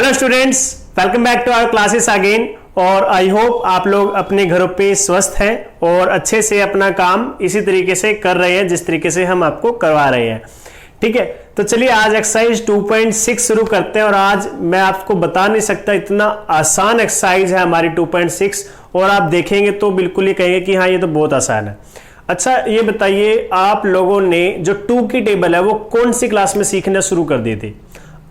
Hello students, welcome back to our classes again. और I hope आप लोग अपने घरों पे स्वस्थ हैं और अच्छे से अपना काम इसी तरीके से कर रहे हैं जिस तरीके से हम आपको करवा रहे हैं। ठीक है, तो चलिए आज एक्सरसाइज 2.6 शुरू करते हैं। और आज मैं आपको बता नहीं सकता, इतना आसान एक्सरसाइज है हमारी 2.6 और आप देखेंगे तो बिल्कुल ही कहेंगे कि हाँ ये तो बहुत आसान है। अच्छा ये बताइए, आप लोगों ने जो 2 की टेबल है वो कौन सी क्लास में सीखना शुरू कर दी थी?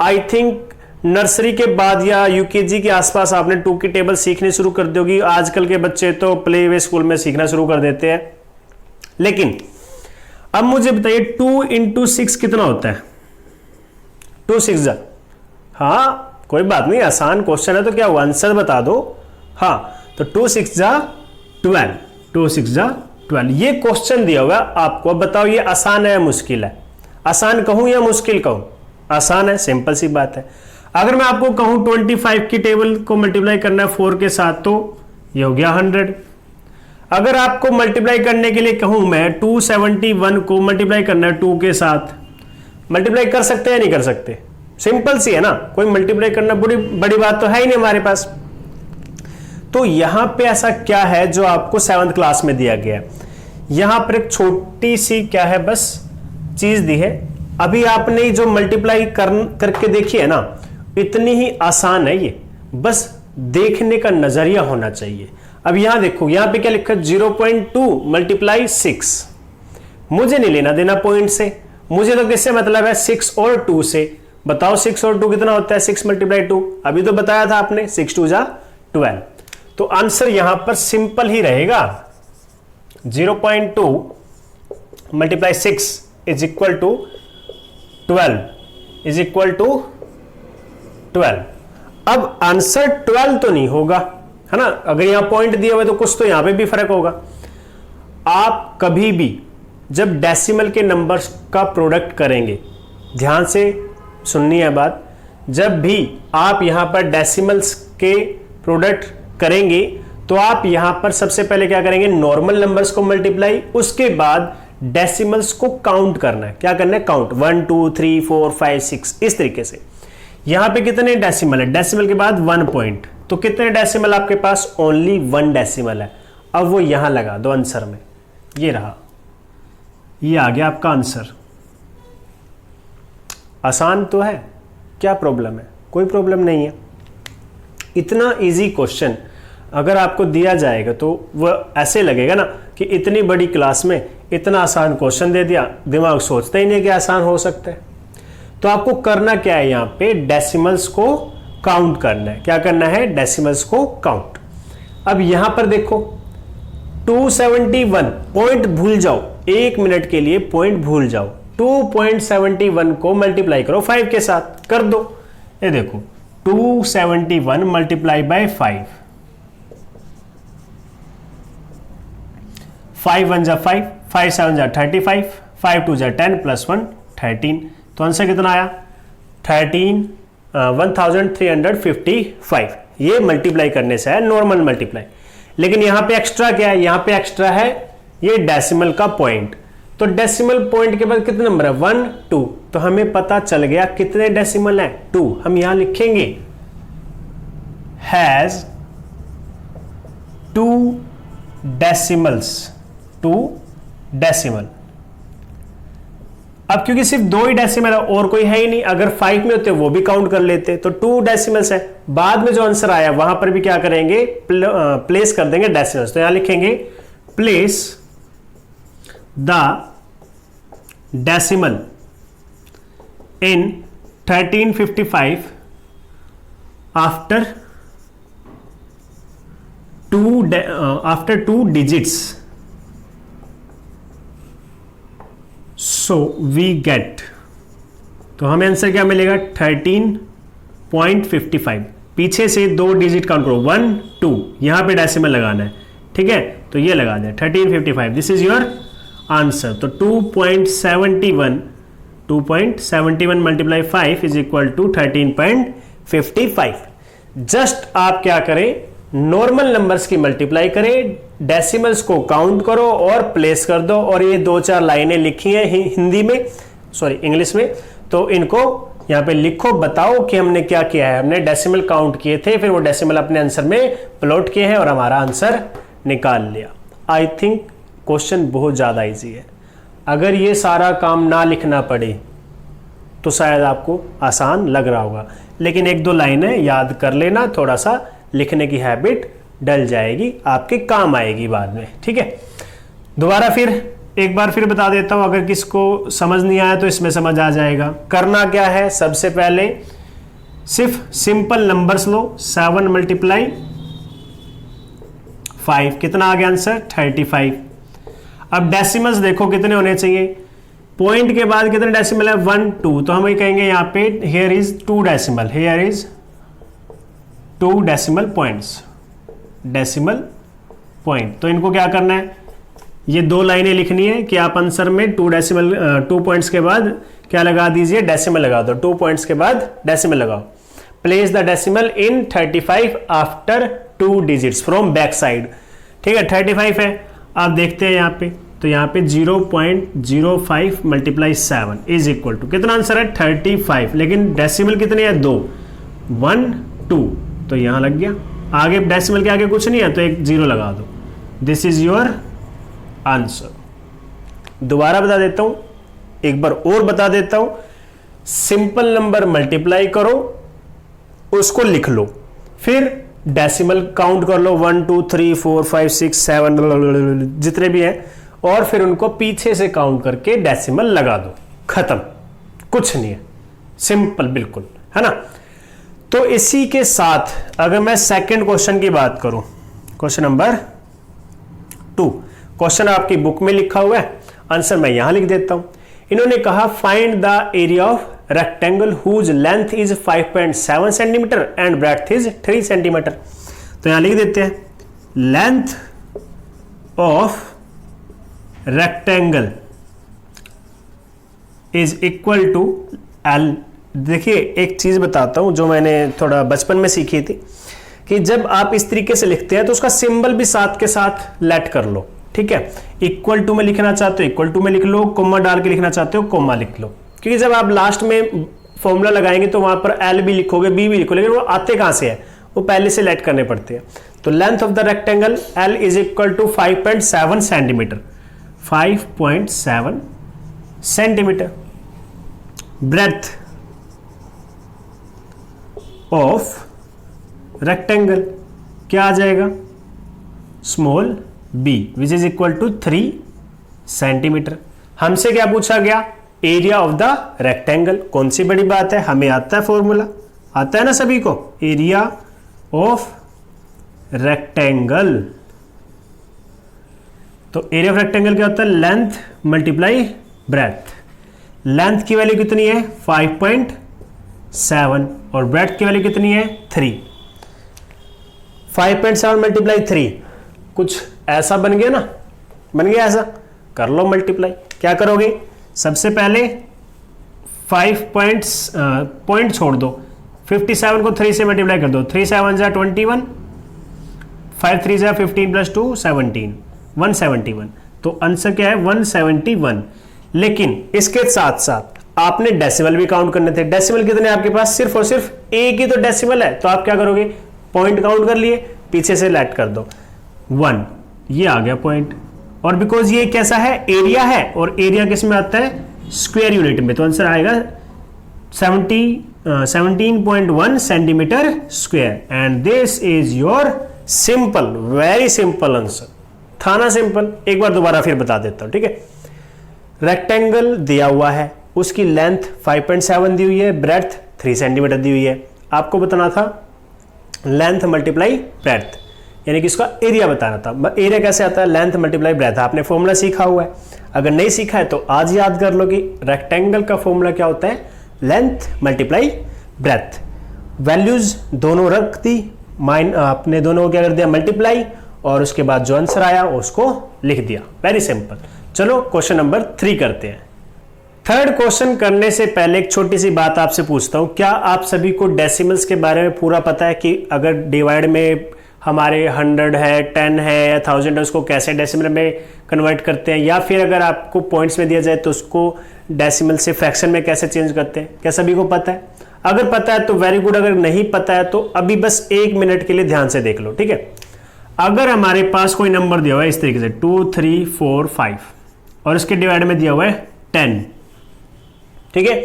आई थिंक नर्सरी के बाद या यूकेजी के आसपास आपने 2 की टेबल सीखनी शुरू कर दी होगी। आजकल के बच्चे तो प्ले वे स्कूल में सीखना शुरू कर देते हैं। लेकिन अब मुझे बताइए 2 into 6 कितना होता है? 2 6 जा, हाँ कोई बात नहीं, आसान क्वेश्चन है तो क्या हुआ, आंसर बता दो। हाँ तो 2 6 जा 12, 2 6 जा 12, ये क्वेश्चन दिया हुआ आपको। अब बताओ ये आसान है या मुश्किल है? आसान कहूं या मुश्किल कहूं? आसान है, सिंपल सी बात है। अगर मैं आपको कहूं 25 की टेबल को मल्टीप्लाई करना है 4 के साथ तो ये हो गया 100। अगर आपको मल्टीप्लाई करने के लिए कहूं मैं 271 को मल्टीप्लाई करना है 2 के साथ, मल्टीप्लाई कर सकते हैं नहीं कर सकते? सिंपल सी है ना, कोई मल्टीप्लाई करना बड़ी बात तो है ही नहीं हमारे पास। तो यहां पे ऐसा क्या है जो आपको 7th क्लास में दिया गया है? यहां पर एक छोटी सी क्या है बस चीज दी है। अभी आपने जो मल्टीप्लाई करके देखी है ना, इतनी ही आसान है ये, बस देखने का नजरिया होना चाहिए। अब यहां देखो, यहां पे क्या लिखा है 0.2 मल्टीप्लाई 6। मुझे नहीं लेना देना पॉइंट से, मुझे तो किससे मतलब है 6 और 2 से। बताओ 6 और 2 कितना होता है? 6 मल्टीप्लाई 2, अभी तो बताया था आपने, 6 2 जा 12। तो आंसर यहां पर सिंपल ही रहेगा, 0.2 multiply 6 is equal to 12 is equal to 12। अब आंसर 12 तो नहीं होगा, है ना? अगर यहां पॉइंट दिया हुआ तो कुछ तो यहां पे भी फर्क होगा। आप कभी भी जब डेसिमल के नंबर्स का प्रोडक्ट करेंगे, ध्यान से सुननी है बात, जब भी आप यहां पर डेसिमल्स के प्रोडक्ट करेंगे तो आप यहां पर सबसे पहले क्या करेंगे, नॉर्मल नंबर्स को मल्टीप्लाई, उसके बाद डेसिमल्स को काउंट करना है। क्या करना है? काउंट 1 2 3 4 5 6, इस तरीके से। यहां पे कितने डेसिमल है? डेसिमल के बाद 1 पॉइंट, तो कितने डेसिमल आपके पास? ओनली 1 डेसिमल है। अब वो यहां लगा दो आंसर में, ये रहा, ये आ गया आपका आंसर। आसान तो है, क्या प्रॉब्लम है? कोई प्रॉब्लम नहीं है। इतना इजी क्वेश्चन अगर आपको दिया जाएगा तो वह ऐसे लगेगा ना कि इतनी बड़ी क्लास में इतना आसान क्वेश्चन दे दिया, दिमाग सोचता ही नहीं कि आसान हो सकता है। तो आपको करना क्या है, यहां पे डेसिमल्स को काउंट करना है। क्या करना है? डेसिमल्स को काउंट। अब यहां पर देखो 271, पॉइंट भूल जाओ, 1 मिनट के लिए पॉइंट भूल जाओ। 2.71 को मल्टीप्लाई करो 5 के साथ, कर दो। ये देखो 271 मल्टीप्लाई बाय 5, 5 1 जा 5, 5 7 जा 35, 5 2 जा 10 प्लस 1 13। तो आंसर कितना आया? 1355। ये मल्टीप्लाई करने से है, नॉर्मल मल्टीप्लाई। लेकिन यहां पे एक्स्ट्रा क्या है? यहां पे एक्स्ट्रा है ये डेसिमल का पॉइंट। तो डेसिमल पॉइंट के बाद कितने नंबर है? 1 2। तो हमें पता चल गया कितने डेसिमल है? 2। हम यहां लिखेंगे हैज 2 डेसिमल्स, 2 डेसिमल। अब क्योंकि सिर्फ 2 ही डेसिमल है और कोई है ही नहीं, अगर 5 में होते वो भी काउंट कर लेते। तो 2 डेसिमल्स है। बाद में जो आंसर आया वहां पर भी क्या करेंगे? प्लेस कर देंगे डेसिमल्स। तो यहां लिखेंगे place the decimal in 1355 after 2 digits, so we get. तो हमें आंसर क्या मिलेगा? 13.55। पीछे से 2 डिजिट काउंट करो, 1 2, यहां पे डेसिमल लगाना है। ठीक है, तो ये लगा दें 1355। This is your answer. तो 2.71 multiply 5 is equal to 13.55। Just आप क्या करें, नॉर्मल नंबर्स की मल्टीप्लाई करें, डेसिमल्स को काउंट करो और प्लेस कर दो। और ये 2-4 लाइनें लिखी हैं हिंदी में, सॉरी इंग्लिश में, तो इनको यहाँ पे लिखो, बताओ कि हमने क्या किया है। हमने डेसिमल काउंट किए थे, फिर वो डेसिमल अपने आंसर में प्लॉट किए हैं और हमारा आंसर निकाल लिया। आई थिंक क्वेश्चन बहुत ज़्यादा इजी है। अगर ये सारा काम ना लिखना पड़े तो शायद आपको आसान लग रहा होगा, लेकिन एक दो लाइनें याद कर लेना, थोड़ा सा लिखने की हैबिट डल जाएगी, आपके काम आएगी बाद में। ठीक है, दोबारा फिर एक बार फिर बता देता हूं, अगर किसको समझ नहीं आया तो इसमें समझ आ जाएगा। करना क्या है, सबसे पहले सिर्फ सिंपल नंबर्स लो। 7 × 5 कितना आ गया आंसर, 35। अब डेसिमल्स देखो कितने होने चाहिए, पॉइंट के बाद कितने डेसिमल है, 1 2, तो हम ये कहेंगे यहाँ पे here is 2 decimal, here is 2 decimal points, decimal point. तो इनको क्या करना है, ये दो लाइनें लिखनी है कि आप आंसर में 2 पॉइंट्स के बाद क्या लगा दीजिए, डेसिमल लगा दो। 2 पॉइंट्स के बाद डेसिमल लगाओ। Place the decimal in 35 after 2 digits from back side. ठीक है, 35 है, आप देखते हैं यहाँ पे, तो यहाँ पे 0.05 × 7 इज इक्वल टू कितना आंसर है, 35। लेकिन डेसिमल कितने हैं, 2, 1 2, तो यहाँ लग गया। आगे डेसिमल के आगे कुछ नहीं है तो एक 0 लगा दो। This is your answer. दोबारा बता देता हूं, एक बार और बता देता हूं, सिंपल नंबर मल्टीप्लाई करो, उसको लिख लो, फिर डेसिमल काउंट कर लो, 1 2 3 4 5 6 7 जितने भी हैं, और फिर उनको पीछे से काउंट करके डेसिमल लगा दो, खत्म, कुछ नहीं है, सिंपल बिल्कुल, है ना। तो इसी के साथ अगर मैं सेकंड क्वेश्चन की बात करूं, क्वेश्चन नंबर 2, क्वेश्चन आपकी बुक में लिखा हुआ है, आंसर मैं यहां लिख देता हूं। इन्होंने कहा find the area of rectangle whose length is 5.7 centimetre and breadth is 3 centimetre. तो यहां लिख देते हैं, length of rectangle is equal to L. देखिए एक चीज बताता हूं जो मैंने थोड़ा बचपन में सीखी थी, कि जब आप इस तरीके से लिखते हैं तो उसका सिंबल भी साथ के साथ लेट कर लो। ठीक है, इक्वल टू में लिखना चाहते हो इक्वल टू में लिख लो, कोमा डाल के लिखना चाहते हो कोमा लिख लो, क्योंकि जब आप लास्ट में फॉर्मूला लगाएंगे तो वहां पर एल भी लिखोगे, बी भी लिखोगे, लेकिन वो आते कहां से है, वो पहले से लेट करने पड़ते हैं। तो length of the rectangle L is equal to 5.7 centimetre, 5.7 centimetre. Breadth of rectangle क्या आ जाएगा, small b which is equal to 3 centimetre. हमसे क्या पूछा गया, एरिया ऑफ द रेक्टेंगल। कौन सी बड़ी बात है, हमें आता है फॉर्मूला, आता है ना सभी को, एरिया ऑफ रेक्टेंगल। तो एरिया ऑफ रेक्टेंगल क्या होता है, लेंथ मल्टीप्लाई ब्रेड्थ। लेंथ की वैल्यू कितनी है, 5.7 और ब्रेड्थ की वैल्यू कितनी है, 3। 5.7 मल्टीप्लाई 3 कुछ ऐसा बन गया ना, बन गया ऐसा, कर लो मल्टीप्लाई। क्या करोगे, सबसे पहले 5 पॉइंट छोड़ दो, 57 को 3 से मल्टीप्लाई कर दो, 3 7 जा 21, 5 3 जा 15 + 2 17, 171। तो आंसर क्या है, 171। लेकिन इसके साथ साथ आपने डेसिमल भी काउंट करने थे। डेसिमल कितने आपके पास, सिर्फ और सिर्फ एक ही तो डेसिमल है, तो आप क्या करोगे, पॉइंट काउंट कर लिए, पीछे से लेट कर दो, 1, ये आ गया पॉइंट। और बिकॉज ये कैसा है, एरिया है, और एरिया किस में आता है, स्क्वायर यूनिट में, तो आंसर आएगा 17.1 centimetre square. And this is your simple, very simple answer. था ना सिंपल, एक बार दोबारा फिर बता देता हूं। ठीक है, रेक्टेंगल दिया हुआ है, उसकी लेंथ 5.7 दी हुई है, ब्रेड्थ 3 सेंटीमीटर दी हुई है। आपको बताना था लेंथ मल्टीप्लाई ब्रेड्थ, यानी कि इसका एरिया बताना था। एरिया कैसे आता है, लेंथ मल्टीप्लाई ब्रेड्थ। आपने फॉर्मूला सीखा हुआ है, अगर नहीं सीखा है तो आज याद कर लो कि रेक्टेंगल का फॉर्मूला क्या होता है, लेंथ मल्टीप्लाई ब्रेड्थ। वैल्यूज दोनों रख दी, आपने दोनों को क्या कर दिया, मल्टीप्लाई, और उसके बाद जो आंसर आया उसको लिख दिया। Very simple. चलो क्वेश्चन नंबर 3 करते हैं। थर्ड क्वेश्चन करने से पहले एक छोटी सी बात आपसे पूछता हूं, क्या आप सभी को डेसिमल्स के बारे में पूरा पता है कि अगर डिवाइड में हमारे 100 है, 10 है या 1000 है, उसको कैसे डेसिमल में कन्वर्ट करते हैं, या फिर अगर आपको पॉइंट्स में दिया जाए तो उसको डेसिमल से फ्रैक्शन में कैसे चेंज करते हैं, क्या सभी को पता है? अगर पता है तो वेरी गुड, अगर नहीं पता है तो अभी बस 1 मिनट के लिए ध्यान से देख लो, ठीक है। अगर हमारे पास कोई नंबर दिया हुआ है इस तरीके से 2, 3, 4, 5 और इसके डिवाइड में दिया हुआ है 10, ठीक है,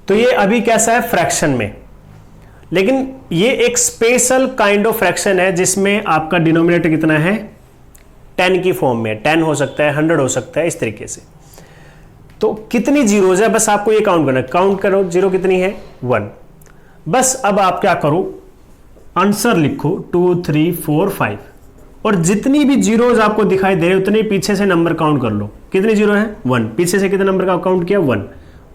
तो ये अभी कैसा है? फ्रैक्शन में। लेकिन ये एक स्पेशल काइंड ऑफ फ्रैक्शन है जिसमें आपका डिनोमिनेटर कितना है? 10 की फॉर्म में। 10 हो सकता है, 100 हो सकता है, इस तरीके से। तो कितनी जीरोज है बस आपको ये काउंट करना है। काउंट करो, जीरो कितनी है? 1। बस अब आप क्या करो, आंसर लिखो 2, 3, 4, 5 और जितनी भी जीरोज आपको दिखाई दे रहे उतने पीछे से नंबर काउंट कर लो। कितनी जीरो है? 1। पीछे से कितने नंबर का काउंट किया? 1।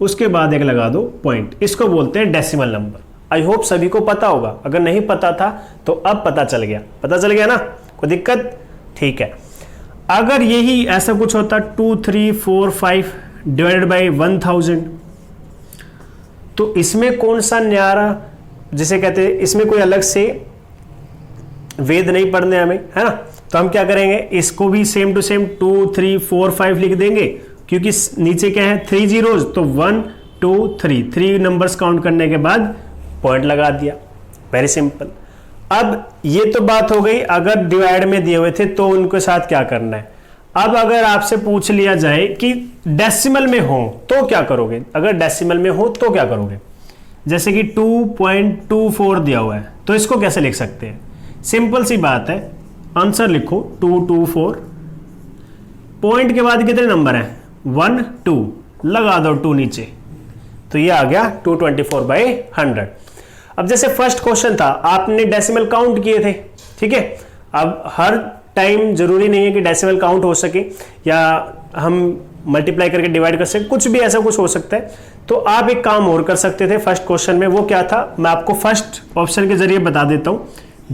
उसके बाद एक लगा दो पॉइंट। इसको बोलते हैं डेसिमल नंबर। आई होप सभी को पता होगा, अगर नहीं पता था तो अब पता चल गया। पता चल गया ना? कोई दिक्कत? ठीक है। अगर यही ऐसा कुछ होता 2, 3, 4, 5 डिवाइडेड बाई 1000, तो इसमें कौन सा न्यारा, जिसे कहते हैं, इसमें कोई अलग से वेद नहीं पढ़ने हमें, है ना। तो हम क्या करेंगे, इसको भी सेम टू सेम 2, 3, 4, 5 लिख देंगे, क्योंकि नीचे क्या है? 3 जीरोज, तो 1, 2, 3 नंबर्स काउंट करने के बाद पॉइंट लगा दिया। Very simple. अब ये तो बात हो गई अगर डिवाइड में दिए हुए थे तो उनके साथ क्या करना है। अब अगर आपसे पूछ लिया जाए कि डेसिमल में हो तो क्या करोगे? अगर डेसिमल में हो तो क्या करोगे? जैसे कि 2.24 दिया हुआ है, तो इसको कैसे लिख सकते हैं? सिंपल सी बात है, आंसर लिखो 224, पॉइंट के बाद कितने नंबर हैं? 1, 2, लगा दो 2 नीचे, तो ये आ गया 224/100। अब जैसे फर्स्ट क्वेश्चन था, आपने डेसिमल काउंट किए थे, ठीक है। अब हर टाइम जरूरी नहीं है कि डेसिमल काउंट हो सके या हम मल्टीप्लाई करके डिवाइड कर सके, कुछ भी ऐसा कुछ हो सकता है। तो आप एक काम और कर सकते थे फर्स्ट क्वेश्चन में। वो क्या था, मैं आपको फर्स्ट ऑप्शन के जरिए बता देता हूं।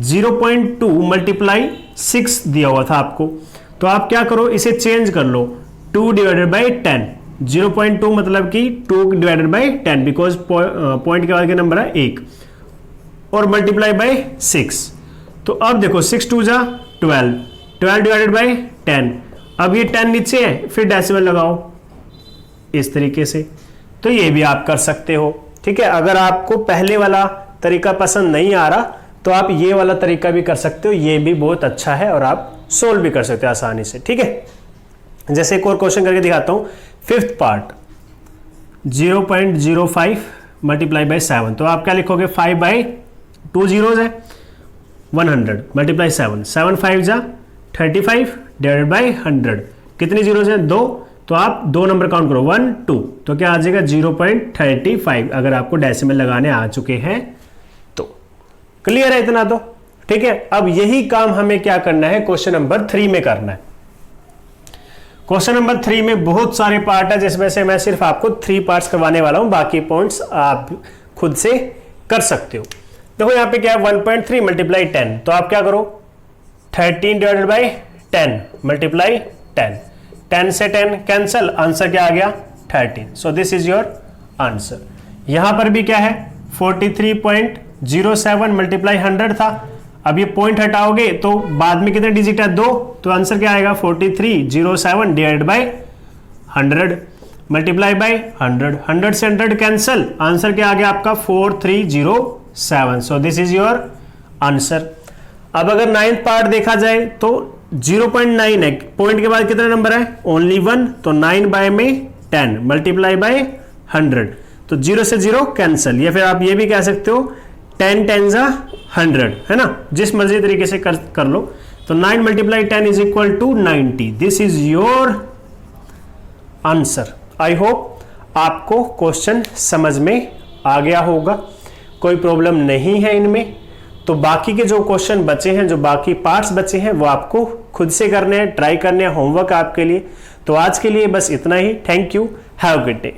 0.2 मल्टीप्लाई 6 दिया हुआ था आपको, तो आप क्या करो, इसे चेंज कर लो 2 डिवाइडेड बाई 10। 0.2 मतलब कि 2 डिवाइडेड बाई 10, बिकॉज पॉइंट के बाद के नंबर है 1 और मल्टीप्लाई बाई 6। तो अब देखो 6 2 जा 12, 12 डिवाइडेड बाई 10। अब ये 10 नीचे है, फिर डेसिमल लगाओ इस तरीके से। तो ये भी आप कर सकते हो, ठीक है। अगर आपको पहले वाला तरीका पसंद नहीं आ रहा तो आप ये वाला तरीका भी कर सकते हो, ये भी बहुत अच्छा है और आप सोल्व भी कर सकते हो आसानी से, ठीक है। जैसे एक और क्वेश्चन करके दिखाता हूं, 5th पार्ट 0.05 मल्टीप्लाई बाई 7। तो आप क्या लिखोगे, 5/2 जीरोज है, 100 मल्टीप्लाई 7, 7 5 जा 35 डिवाइडेड बाई 100। कितनी जीरोज है? 2। तो आप 2 नंबर काउंट करो, 1, 2, तो क्या आ जाएगा 0.35 अगर आपको डेसिमल लगाने आ चुके हैं तो। क्लियर है इतना तो? ठीक है। अब यही काम हमें क्या करना है, क्वेश्चन नंबर 3 में करना है। क्वेश्चन नंबर 3 में बहुत सारे पार्ट है, जिसमें से मैं सिर्फ आपको 3 पार्ट्स करवाने वाला हूं, बाकी पॉइंट्स आप खुद से कर सकते हो। देखो यहाँ पे क्या है, 1.3 मल्टीप्लाई 10, तो आप क्या करो 13 डिवाइडेड बाई 10 मल्टीप्लाई 10, 10 से 10 कैंसल, आंसर क्या आ गया 13। So this is your answer. यहां पर भी क्या है 43.07 मल्टीप्लाई 100 था। अब ये पॉइंट हटाओगे तो बाद में कितने डिजिट है, 2, तो आंसर क्या आएगा 4307 डिवाइडेड बाई 100 मल्टीप्लाई बाई 100, 100 से 100 कैंसल, आंसर क्या आ गया आपका 4307। So this is your answer. अब अगर 9th पार्ट देखा जाए तो 0.9 है, पॉइंट के बाद कितने नंबर है, ओनली 1, तो 9 बाय में 10 मल्टीप्लाई बाय 100, तो 0 से 0 कैंसल, या फिर आप ये भी कह सकते हो 10 10 100, है ना, जिस मर्जी तरीके से कर लो। तो 9 multiply 10 is equal to 90। This is your answer. I hope आपको क्वेश्चन समझ में आ गया होगा, कोई प्रॉब्लम नहीं है इनमें। तो बाकी के जो क्वेश्चन बचे हैं, जो बाकी पार्ट्स बचे हैं, वो आपको खुद से करने हैं, ट्राई करने हैं, होमवर्क आपके लिए। तो आज के लिए बस इतना ही। Thank you, have a good day.